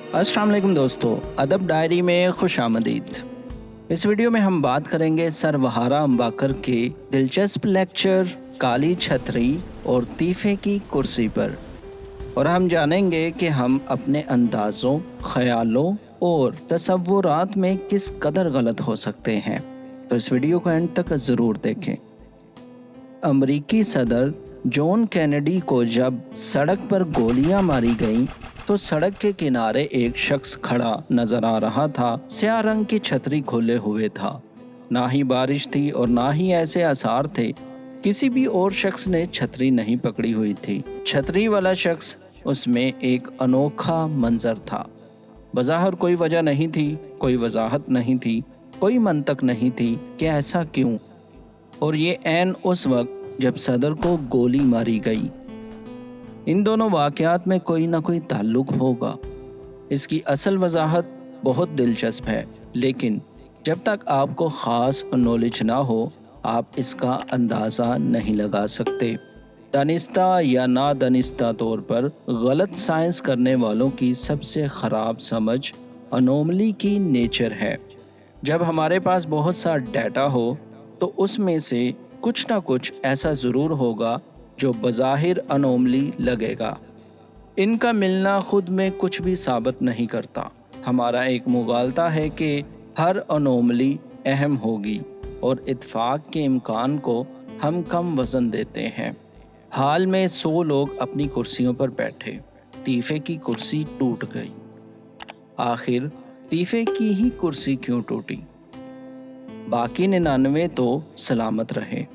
अस्सलाम वालेकुम दोस्तों, अदब डायरी में खुश आमदीद। इस वीडियो में हम बात करेंगे सर वहारा अंबाकर के दिलचस्प लेक्चर काली छतरी और तीफे की कुर्सी पर, और हम जानेंगे कि हम अपने अंदाज़ों, ख्यालों और तसव्वुरात में किस कदर गलत हो सकते हैं। तो इस वीडियो को एंड तक ज़रूर देखें। अमरीकी सदर जॉन कैनेडी को जब सड़क पर गोलियां मारी गईं तो सड़क के किनारे एक शख्स खड़ा नजर आ रहा था। स्याह रंग की छतरी खोले हुए था। ना ही बारिश थी और ना ही ऐसे आसार थे। किसी भी और शख्स ने छतरी नहीं पकड़ी हुई थी। छतरी वाला शख्स, उसमें एक अनोखा मंजर था। बज़ाहिर कोई वजह नहीं थी, कोई वजाहत नहीं थी, कोई मंतक नहीं थी कि ऐसा क्यों। और ये ऐन उस वक्त जब सदर को गोली मारी गई। इन दोनों वाक़यात में कोई ना कोई ताल्लुक़ होगा। इसकी असल वजाहत बहुत दिलचस्प है, लेकिन जब तक आपको ख़ास नॉलेज ना हो आप इसका अंदाज़ा नहीं लगा सकते। दानिस्ता या ना दानिस्ता तौर पर गलत साइंस करने वालों की सबसे ख़राब समझ अनोमली की नेचर है। जब हमारे पास बहुत सा डाटा हो तो उसमें से कुछ ना कुछ ऐसा ज़रूर होगा जो बज़ाहिर अनोमली लगेगा। इनका मिलना खुद में कुछ भी साबित नहीं करता। हमारा एक मुगालता है कि हर अनोमली अहम होगी और इत्फाक के इम्कान को हम कम वज़न देते हैं। हाल में 100 लोग अपनी कुर्सियों पर बैठे। तीफे की कुर्सी टूट गई। आखिर तीफे की ही कुर्सी क्यों टूटी? बाकी 99 तो सलामत रहे।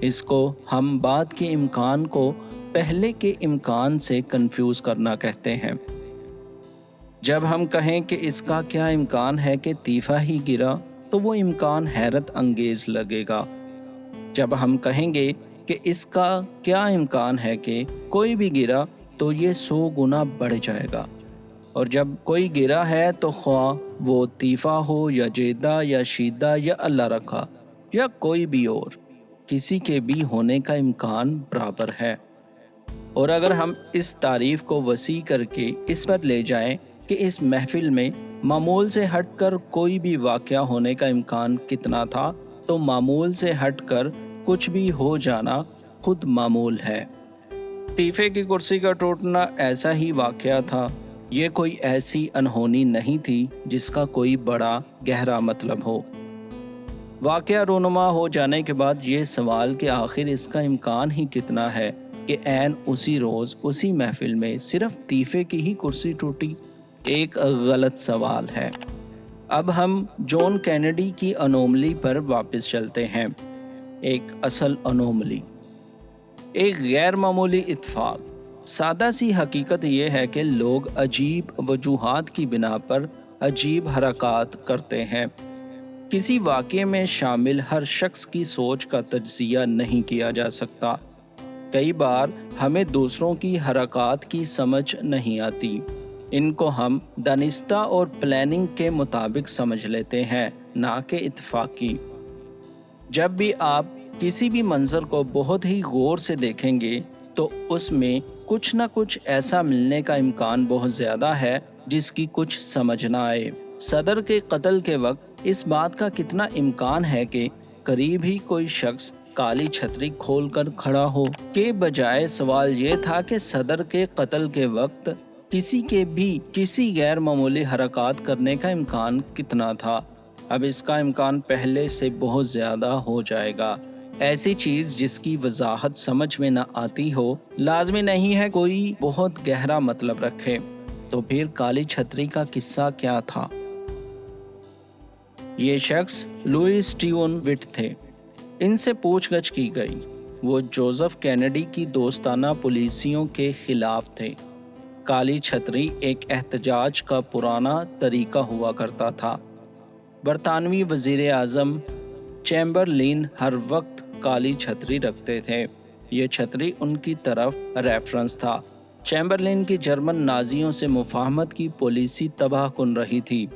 इसको हम बाद के इम्कान को पहले के इम्कान से कंफ्यूज करना कहते हैं। जब हम कहें कि इसका क्या इम्कान है कि तीफा ही गिरा, तो वो इम्कान हैरत अंगेज लगेगा। जब हम कहेंगे कि इसका क्या इम्कान है कि कोई भी गिरा, तो ये 100 गुना बढ़ जाएगा। और जब कोई गिरा है तो ख्वाह वो तीफा हो या जेदा या शीदा या अल्लाह रखा या कोई भी और, किसी के भी होने का इम्कान बराबर है। और अगर हम इस तारीफ़ को वसी करके इस पर ले जाएं कि इस महफिल में मामूल से हटकर कोई भी वाक़या होने का इम्कान कितना था, तो मामूल से हटकर कुछ भी हो जाना खुद मामूल है। तीफे की कुर्सी का टूटना ऐसा ही वाक़या था। ये कोई ऐसी अनहोनी नहीं थी जिसका कोई बड़ा गहरा मतलब हो। वाक़या रूनुमा हो जाने के बाद ये सवाल कि आखिर इसका इम्कान ही कितना है कि ऐन उसी रोज़ उसी महफिल में सिर्फ तीफे की ही कुर्सी टूटी, एक गलत सवाल है। अब हम जॉन कैनेडी की अनोमली पर वापस चलते हैं। एक असल अनोमली, एक गैर मामूली इत्फाक। सादा सी हकीकत ये है कि लोग अजीब वजूहात की बिना पर अजीब हरकत करते हैं। किसी वाक़ये में शामिल हर शख्स की सोच का तज्ज़िया नहीं किया जा सकता। कई बार हमें दूसरों की हरकत की समझ नहीं आती। इनको हम दानिस्ता और प्लानिंग के मुताबिक समझ लेते हैं, ना कि इत्फाकी। जब भी आप किसी भी मंजर को बहुत ही गौर से देखेंगे तो उसमें कुछ ना कुछ ऐसा मिलने का इम्कान बहुत ज़्यादा है जिसकी कुछ समझ ना आए। सदर के कत्ल के वक्त इस बात का कितना इम्कान है कि करीब ही कोई शख्स काली छतरी खोलकर खड़ा हो, के बजाय सवाल ये था कि सदर के कत्ल के वक्त किसी के भी किसी गैर मामूली हरकत करने का इम्कान कितना था। अब इसका इम्कान पहले से बहुत ज़्यादा हो जाएगा। ऐसी चीज़ जिसकी वजाहत समझ में न आती हो, लाजमी नहीं है कोई बहुत गहरा मतलब रखे। तो फिर काली छतरी का किस्सा क्या था? ये शख्स लुईस स्टीवन विट थे। इनसे पूछगछ की गई। वो जोसेफ कैनेडी की दोस्ताना पॉलिसियों के खिलाफ थे। काली छतरी एक एहतजाज का पुराना तरीका हुआ करता था। बरतानवी वज़ीर आज़म चैम्बरलिन हर वक्त काली छतरी रखते थे। ये छतरी उनकी तरफ रेफरेंस था। चैम्बरलिन की जर्मन नाजियों से मुफाहमत की पॉलिसी तबाहकुन रही थी।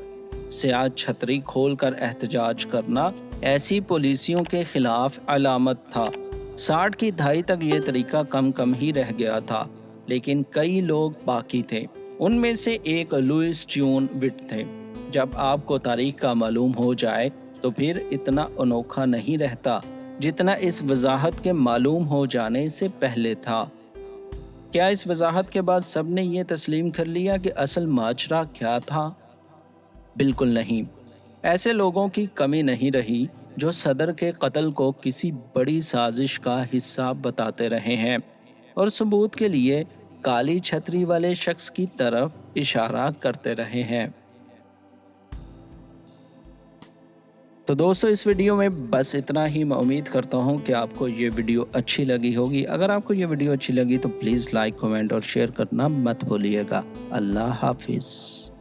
स्याह छतरी खोलकर एहतजाज करना ऐसी पॉलिसियों के खिलाफ अलामत था। 60 की दहाई तक ये तरीका कम ही रह गया था, लेकिन कई लोग बाकी थे। उनमें से एक लुइस ज्यून विट थे। जब आपको तारीख का मालूम हो जाए तो फिर इतना अनोखा नहीं रहता जितना इस वजाहत के मालूम हो जाने से पहले था। क्या इस वजाहत के बाद सबने ये तस्लीम कर लिया कि असल माजरा क्या था? बिल्कुल नहीं। ऐसे लोगों की कमी नहीं रही जो सदर के कत्ल को किसी बड़ी साजिश का हिस्सा बताते रहे हैं और सबूत के लिए काली छतरी वाले शख्स की तरफ इशारा करते रहे हैं। तो दोस्तों, इस वीडियो में बस इतना ही। मैं उम्मीद करता हूँ कि आपको ये वीडियो अच्छी लगी होगी। अगर आपको ये वीडियो अच्छी लगी तो प्लीज़ लाइक, कमेंट और शेयर करना मत भूलिएगा। अल्लाह हाफिज़।